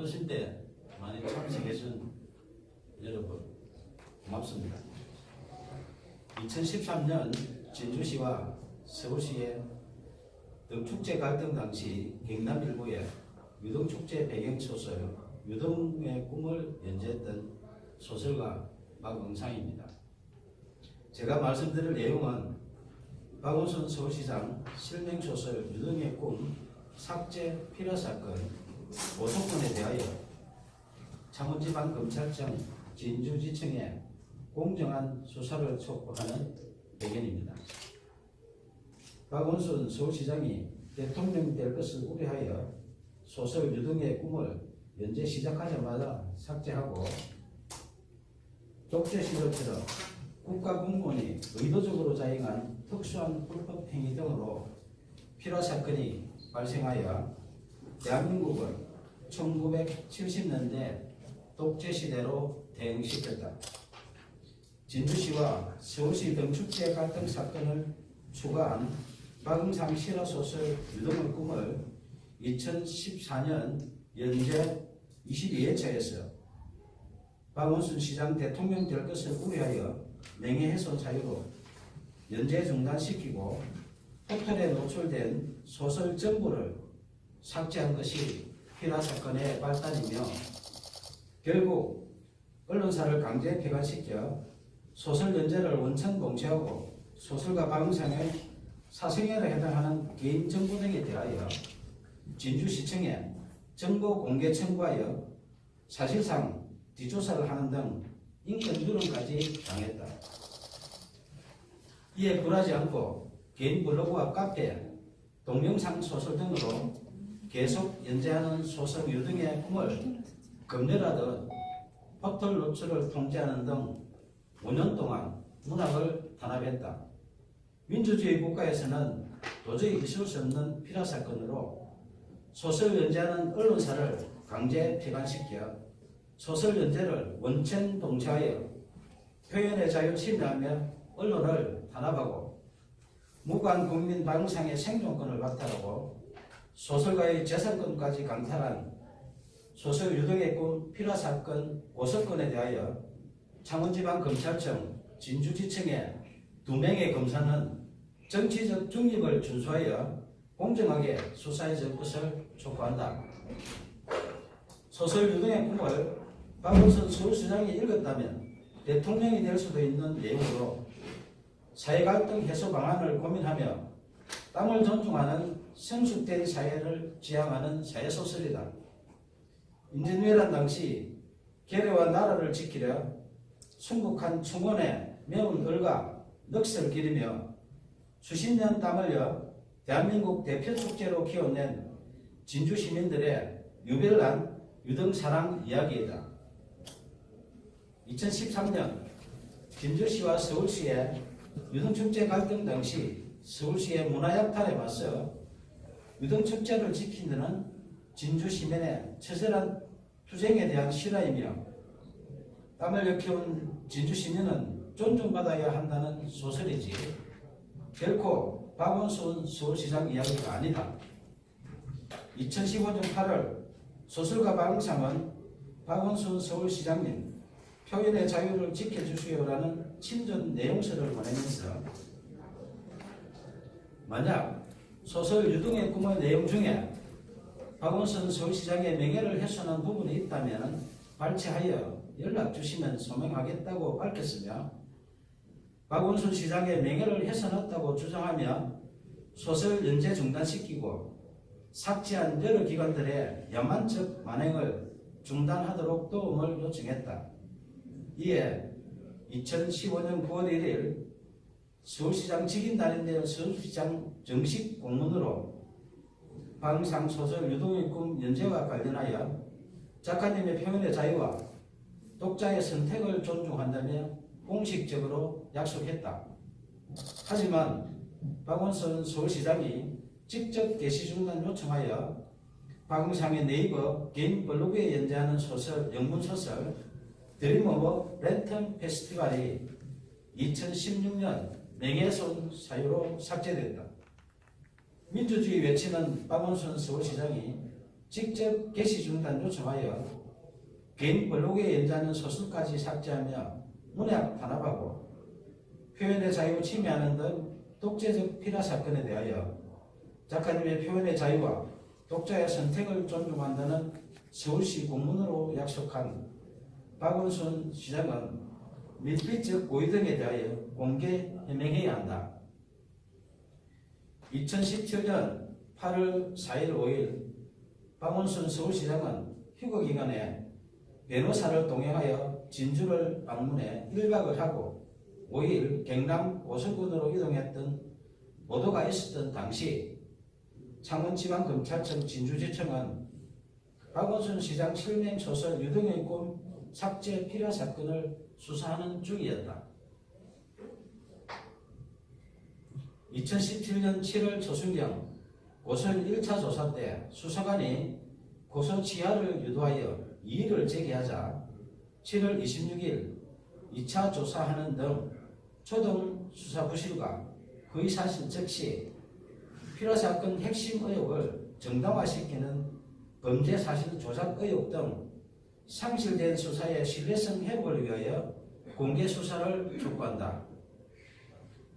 어르신 때 많이 참석해준 여러분 고맙습니다. 2013년 진주시와 서울시의 등축제 갈등 당시 경남 일부의 유등축제 배경소설 유등의 꿈을 연재했던 소설가 박응상입니다. 제가 말씀드릴 내용은 박원순 서울시장 실명소설 유등의 꿈 삭제 필요사건 고소건에 대하여 창원지방검찰청 진주지청의 공정한 수사를 촉구하는 배경입니다. 박원순 서울시장이 대통령 될 것을 우려하여 소설 유등의 꿈을 연재 시작하자마자 삭제하고 독재 시절처럼 국가공무원이 의도적으로 자행한 특수한 불법 행위 등으로 필요사건이 발생하여 대한민국을 1970년대 독재시대로 대응시켰다. 진주시와 서울시 등축제 갈등 사건을 추가한 박응상 실화소설 유등의 꿈을 2014년 연재 22회차에서 박원순 시장 대통령 될 것을 우려하여 명예훼손 사유로 연재 중단시키고 포털에 노출된 소설 전부를 삭제한 것이 필화사건의 발단이며 결국 언론사를 강제 폐간시켜 소설 연재를 원천 봉쇄하고 소설가 박응상의 사생활에 해당하는 개인 정보 등에 대하여 진주시청에 정보 공개 청구하여 사실상 뒷조사를 하는 등 인권 누름까지 당했다. 이에 굴하지 않고 개인 블로그와 카페, 동영상 소설 등으로 계속 연재하는 소설 유등의 꿈을 검열하듯 포털 노출을 통제하는 등 5년 동안 문학을 탄압했다. 민주주의 국가에서는 도저히 있을 수 없는 필화사건으로 소설 연재하는 언론사를 강제 폐간시켜 소설 연재를 원천 봉쇄하여 표현의 자유를 침해하며 언론을 탄압하고 무관 국민 박응상의 생존권을 박탈하고 소설가의 재산권까지 강탈한 소설 유등의 꿈 필화사건 고소건에 대하여 창원지방검찰청 진주지청의 2명의 검사는 정치적 중립을 준수하여 공정하게 수사해 줄 것을 촉구한다. 소설 유등의 꿈을 박원순 서울시장이 읽었다면 대통령이 될 수도 있는 내용으로 사회갈등 해소 방안을 고민하며 땀을 존중하는 성숙된 사회를 지향하는 사회소설이다. 임진왜란 당시 계례와 나라를 지키려 순국한 충원에 매운 얼과 넋을 기리며 수십 년 땀 흘려 대한민국 대표 축제로 키워낸 진주 시민들의 유별난 유등사랑 이야기이다. 2013년 진주시와 서울시의 유등축제 갈등 당시 서울시의 문화약탈에 맞서 유등축제를 지키는 진주 시민의 처절한 투쟁에 대한 실화이며 땀 흘려 키운 진주 시민은 존중받아야 한다는 소설이지 결코 박원순 서울시장 이야기가 아니다. 2015년 8월 소설가 박응상은 박원순 서울시장님 표현의 자유를 지켜주시오라는 친전 내용서를 보내면서 만약 소설 유등의 꿈의 내용 중에 박원순 서울시장의 명예를 훼손한 부분이 있다면 발췌하여 연락 주시면 소명하겠다고 밝혔으며 박원순 시장의 명예를 훼손했다고 주장하며 소설 연재 중단시키고 삭제한 여러 기관들의 야만적 만행을 중단하도록 도움을 요청했다. 이에 2015년 9월 1일 서울시장 직인날인데 서울시장 정식 공문으로 박응상 소설 유등의 꿈 연재와 관련하여 작가님의 표현의 자유와 독자의 선택을 존중한다며 공식적으로 약속했다. 하지만 박원순 서울시장이 직접 게시 중단 요청하여 박응상의 네이버 개인 블로그에 연재하는 소설, 영문소설 드림 오브 랜턴 페스티벌이 2016년 명예훼손 사유로 삭제됐다. 민주주의 외치는 박원순 서울시장이 직접 게시 중단 요청하여 개인 블로그에 연재하는 소설까지 삭제하며 문학 탄압하고 표현의 자유 침해하는 등 독재적 피라 사건에 대하여 작가님의 표현의 자유와 독자의 선택을 존중한다는 서울시 공문으로 약속한 박원순 시장은 밀필적 고의 등에 대하여 공개 해명해야 한다. 2017년 8월 4일 5일 박원순 서울시장은 휴거기간에 변호사를 동행하여 진주를 방문해 1박을 하고 5일 경남 고성군으로 이동했던 보도가 있었던 당시 창원지방검찰청 진주지청은 박원순 시장 실명 소설 유등의 꿈 삭제 필요 사건을 수사하는 중이었다. 2017년 7월 초순경 고선 1차 조사 때 수사관이 고소 취하를 유도하여 이의를 제기하자 7월 26일 2차 조사하는 등 초동 수사 부실과 거의 사실 즉시 필요사건 핵심 의혹을 정당화시키는 범죄 사실 조작 의혹 등 상실된 수사의 신뢰성 회복을 위하여 공개 수사를 촉구한다.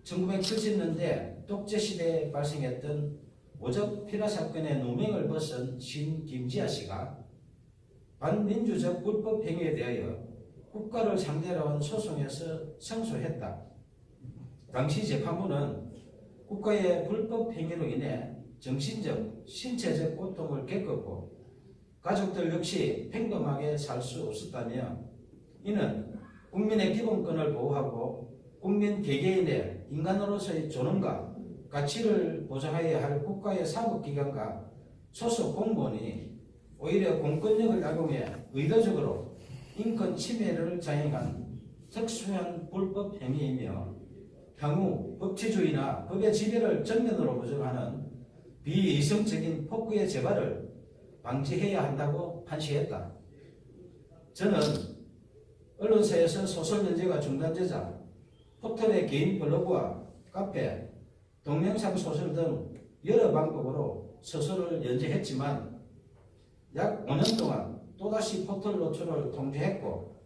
1970년대 독재시대에 발생했던 오적 필요사건의 누명을 벗은 신 김지아 씨가 반민주적 불법 행위에 대하여 국가를 상대로 한 소송에서胜訴했다. 당시 재판부는 국가의 불법 행위로 인해 정신적, 신체적 고통을 겪었고 가족들 역시 평범하게 살 수 없었다며 이는 국민의 기본권을 보호하고 국민 개개인의 인간으로서의 존엄과 가치를 보장해야 할 국가의 사법기관과 소속 공무원이 오히려 공권력을 악용해 의도적으로 인권 침해를 자행한 특수한 불법 행위이며 향후 법치주의나 법의 지배를 정면으로 부정하는 비이성적인 폭구의 재발을 방지해야 한다고 판시했다. 저는 언론사에서 소설 연재가 중단되자 포털의 개인 블로그와 카페, 동영상 소설 등 여러 방법으로 소설을 연재했지만 약 5년 동안 또다시 포털 노출을 통제했고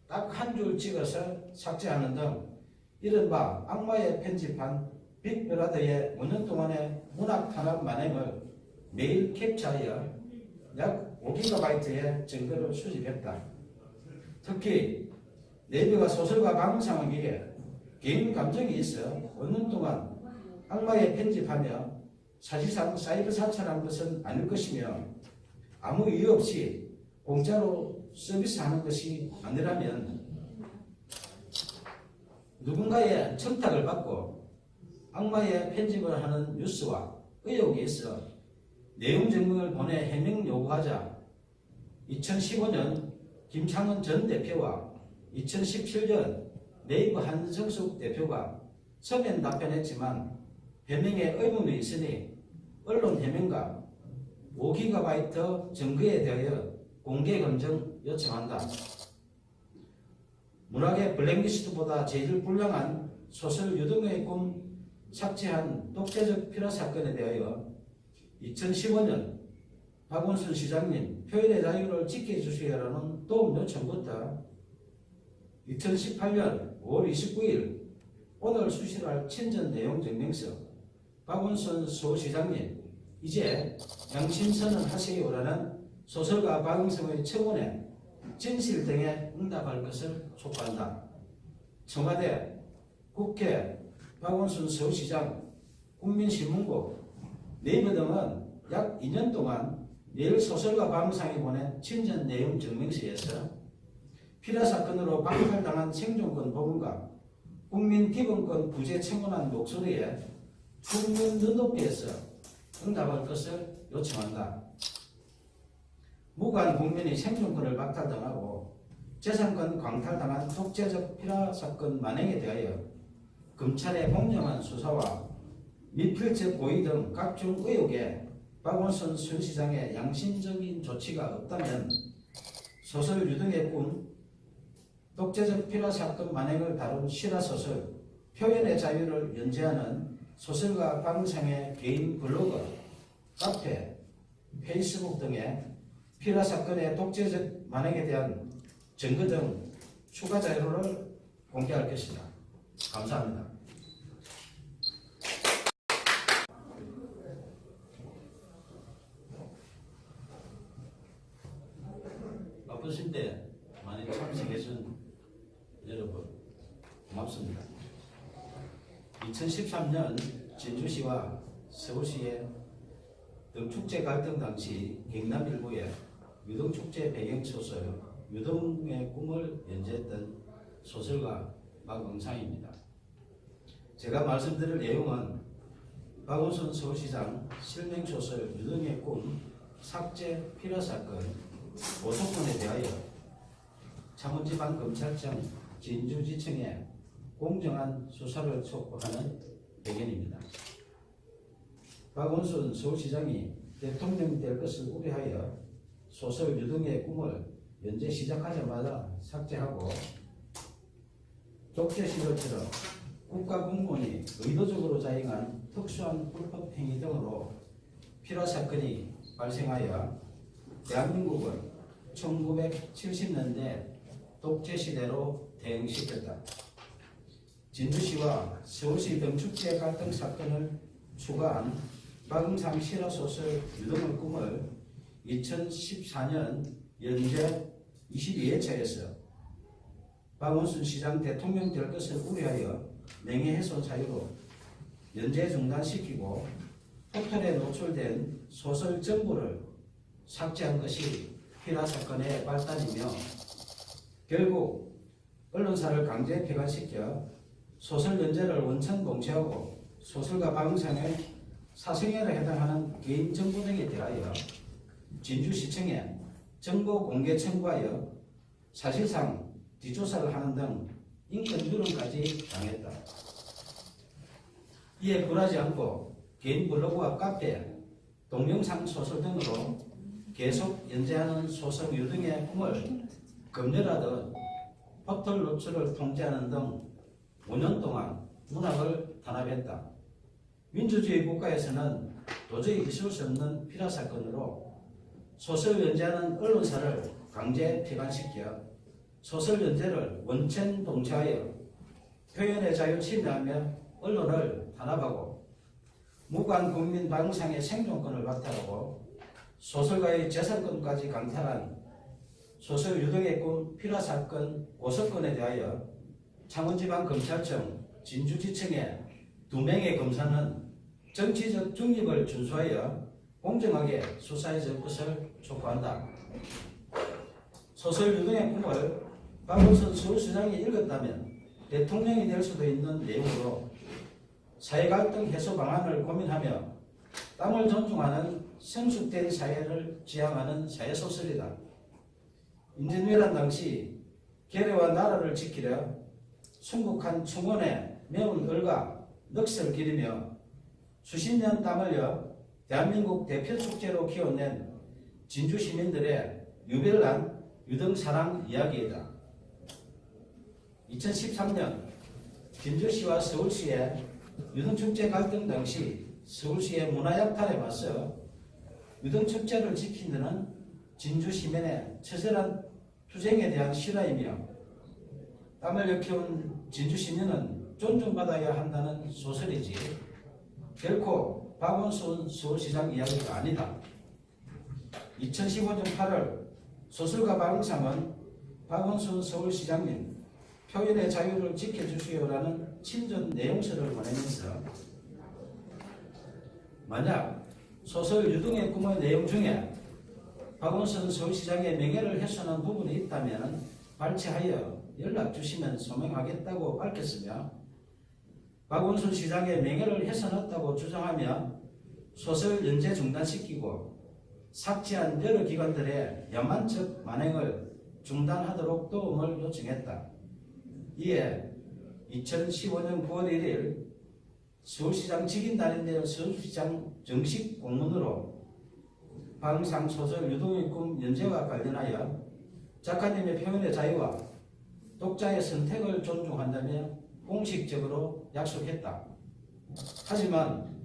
딱 한 줄 찍어서 삭제하는 등 이른바 악마의 편집한 빅브라더의 5년 동안의 문학 탄압 만행을 매일 캡처하여 약 5GB의 증거를 수집했다. 특히 내비가 소설가 방송하기에 개인 감정이 있어 5년 동안 악마의 편집하며 사실상 사이버 사찰한 것은 아닐 것이며 아무 이유 없이 공짜로 서비스하는 것이 아니라면 누군가의 청탁을 받고 악마의 편집을 하는 뉴스와 의혹이 있어 내용 증명을 보내 해명 요구하자 2015년 김창원 전 대표와 2017년 네이버 한성숙 대표가 서면 답변했지만 해명에 의문이 있으니 언론 해명과 5GB 증거에 대하여 공개 검증 요청한다. 문학의 블랙리스트보다 제일 불량한 소설 유등의 꿈 삭제한 독재적 필요 사건에 대하여 2015년 박원순 시장님 표현의 자유를 지켜주시라는 도움 요청부터 2018년 5월 29일 오늘 수시할 친전 내용 증명서 박원순 서울시장님 이제 양심선언 하세요라는 소설가 박응성의 청원에 진실 등에 응답할 것을 촉구한다. 청와대, 국회, 박원순 서울시장, 국민신문고, 네이버 등은 약 2년 동안 매일 소설가 박응성이 보낸 친전 내용 증명서에서 필요 사건으로 박탈당한 생존권 복원과 국민 기본권 부재 청원한 목소리에 국민 눈높이에서 응답할 것을 요청한다. 무관 국민이 생존권을 박탈당하고 재산권 광탈당한 독재적 필요 사건 만행에 대하여 검찰의 공정한 수사와 미필적 고의 등 각종 의혹에 박원순 서울시장의 양심적인 조치가 없다면 소설 유등의 꿈, 독재적 필요 사건 만행을 다룬 실화소설 표현의 자유를 연재하는 소설가 박응성의 개인 블로그, 카페, 페이스북 등의 피라 사건의 독재적 만행에 대한 증거 등 추가 자료를 공개할 것이다. 감사합니다. 바쁘실 때 많이 참석해준 여러분 고맙습니다. 2013년 진주시와 서울시의 등축제 갈등 당시 경남 일부의 유등축제 배경소설 유등의 꿈을 연재했던 소설가 박응상입니다. 제가 말씀드릴 내용은 박원순 서울시장 실명소설 유등의 꿈 삭제 필화 사건 고소권에 대하여 창원지방검찰청 진주지청에 공정한 수사를 촉구하는 배경입니다. 박원순 서울시장이 대통령이 될 것을 우려하여 소설 유등의 꿈을 연재 시작하자마자 삭제하고 독재 시절처럼 국가공무원이 의도적으로 자행한 특수한 불법 행위 등으로 필화 사건이 발생하여 대한민국을 1970년대 독재 시대로 대응시켰다. 진주시와 서울시 등축제 갈등 사건을 추가한 박응상 실화소설 유등의 꿈을 2014년 연재 22회차에서 박원순 시장 대통령 될 것을 우려하여 명예훼손 사유로 연재 중단시키고 포털에 노출된 소설 전부를 삭제한 것이 필화 사건의 발단이며 결국 언론사를 강제 폐간시켜 소설 연재를 원천 봉쇄하고 소설가 박응상의 사생활에 해당하는 개인 정보 등에 대하여 진주시청에 정보 공개 청구하여 사실상 뒷조사를 하는 등 인권 유린까지 당했다. 이에 굴하지 않고 개인 블로그와 카페, 동영상 소설 등으로 계속 연재하는 소설 유등의 꿈을 검열하듯 포털 노출을 통제하는 등 5년 동안 문학을 탄압했다. 민주주의 국가에서는 도저히 있을 수 없는 필화 사건으로 소설 연재하는 언론사를 강제 폐간시켜 소설 연재를 원천 봉쇄하여 표현의 자유 침해하며 언론을 탄압하고 무관 국민 박응상의 생존권을 박탈하고 소설가의 재산권까지 강탈한 소설 유등의 꿈 필화 사건 고소건에 대하여 창원지방검찰청 진주지청의 2명의 검사는 정치적 중립을 준수하여 공정하게 수사해 줄 것을 촉구한다. 소설 유등의 꿈을 박원순 서울시장이 읽었다면 대통령이 될 수도 있는 내용으로 사회갈등 해소 방안을 고민하며 땀을 존중하는 성숙된 사회를 지향하는 사회소설이다. 임진왜란 당시 계례와 나라를 지키려 순국한 충원에 매운 얼과 넋을 기리며 수십 년 땀 흘려 대한민국 대표 축제로 키워낸 진주 시민들의 유별난 유등 사랑 이야기이다. 2013년 진주시와 서울시의 유등축제 갈등 당시 서울시의 문화약탈에 맞서 유등축제를 지키는 진주 시민의 처절한 투쟁에 대한 실화이며 땀을 흘려 키운 진주 시민은 존중받아야 한다는 소설이지 결코 박원순 서울시장 이야기가 아니다. 2015년 8월 소설가 박응상은 박원순 서울시장님 표현의 자유를 지켜주시오라는 친전 내용서를 보내면서 만약 소설 유등의 꿈의 내용 중에 박원순 서울시장의 명예를 훼손한 부분이 있다면 발췌하여 연락 주시면 소명하겠다고 밝혔으며 박원순 시장의 명예를 훼손했다고 주장하며 소설 연재 중단시키고 삭제한 여러 기관들의 야만적 만행을 중단하도록 도움을 요청했다. 이에 2015년 9월 1일 서울시장 직인날인데 서울시장 정식 공문으로 박응상 소설 유등의 꿈 연재와 관련하여 작가님의 표현의 자유와 독자의 선택을 존중한다며 공식적으로 약속했다. 하지만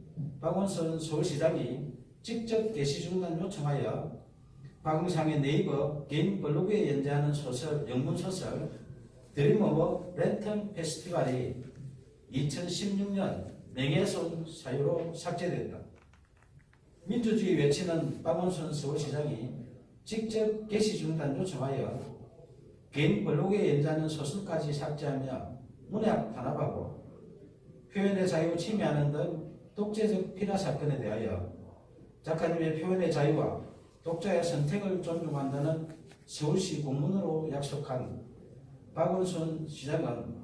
박원순 서울시장이 직접 게시 중단 요청하여 박응상의 네이버 개인 블로그에 연재하는 소설, 영문소설 드림 오브 랜턴 페스티벌이 2016년 명예훼손 사유로 삭제됐다. 민주주의 외치는 박원순 서울시장이 직접 게시 중단 요청하여 개인 블로그에 연재하는 소설까지 삭제하며 문학 탄압하고 표현의 자유 침해하는 등 독재적 피라 사건에 대하여 작가님의 표현의 자유와 독자의 선택을 존중한다는 서울시 공문으로 약속한 박원순 시장은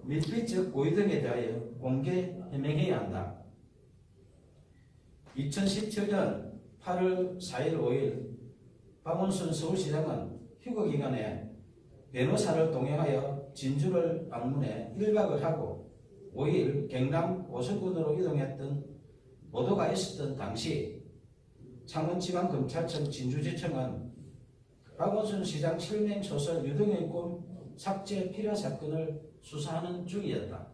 밀비적 고의 등에 대하여 공개 해명해야 한다. 2017년 8월 4일 5일 박원순 서울시장은 휴거기간에 변호사를 동행하여 진주를 방문해 1박을 하고 5일 경남 오수군으로 이동했던 보도가 있었던 당시 창원지방검찰청 진주지청은 박원순 시장 실명 소설 유등의 꿈 삭제 필요 사건을 수사하는 중이었다.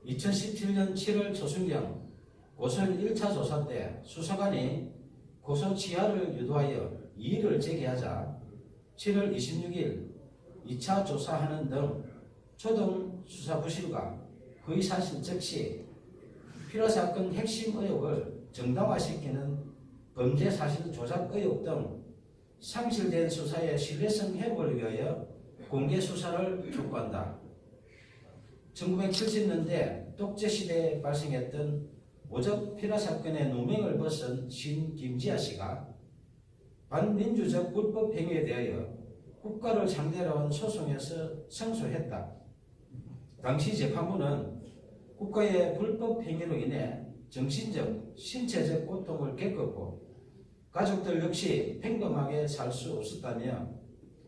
2017년 7월 조순경 고소인 1차 조사 때 수사관이 고소 취하를 유도하여 이의를 제기하자 7월 26일 2차 조사하는 등 초동 수사 부실과 허위사실 적시 필요사건 핵심 의혹을 정당화시키는 범죄 사실 조작 의혹 등 상실된 수사의 신뢰성 회복을 위하여 공개 수사를 촉구한다. 1970년대 독재시대에 발생했던 오적 필요사건의 누명을 벗은 신 김지아 씨가 반민주적 불법 행위에 대하여 국가를 상대로 한 소송에서 승소했다. 당시 재판부는 국가의 불법 행위로 인해 정신적, 신체적 고통을 겪었고 가족들 역시 평범하게 살 수 없었다며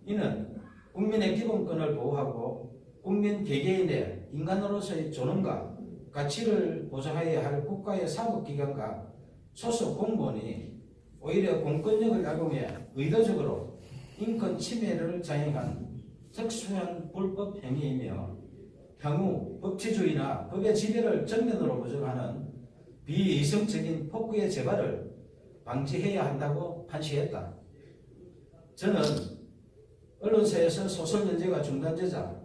이는 국민의 기본권을 보호하고 국민 개개인의 인간으로서의 존엄과 가치를 보장해야 할 국가의 사법기관과 소속 공무원이 오히려 공권력을 악용해 의도적으로 인권 침해를 자행한 특수한 불법 행위이며 향후 법치주의나 법의 지배를 정면으로 부정하는 비이성적인 폭구의 재발을 방지해야 한다고 판시했다. 저는 언론사에서 소설 연재가 중단되자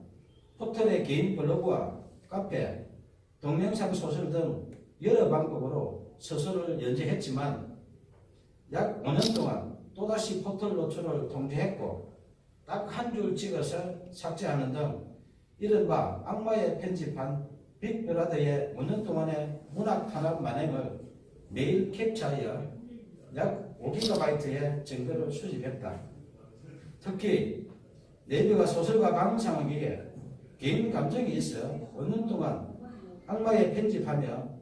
포털의 개인 블로그와 카페, 동영상 소설 등 여러 방법으로 소설을 연재했지만 약 5년 동안 또다시 포털 노출을 통제했고 딱 한 줄 찍어서 삭제하는 등 이른바 악마의 편집한 빅브라더의 5년 동안의 문학 탄압 만행을 매일 캡처하여 약 5GB의 증거를 수집했다. 특히 내비가 소설가 박응상에게 개인 감정이 있어 5년 동안 악마의 편집하며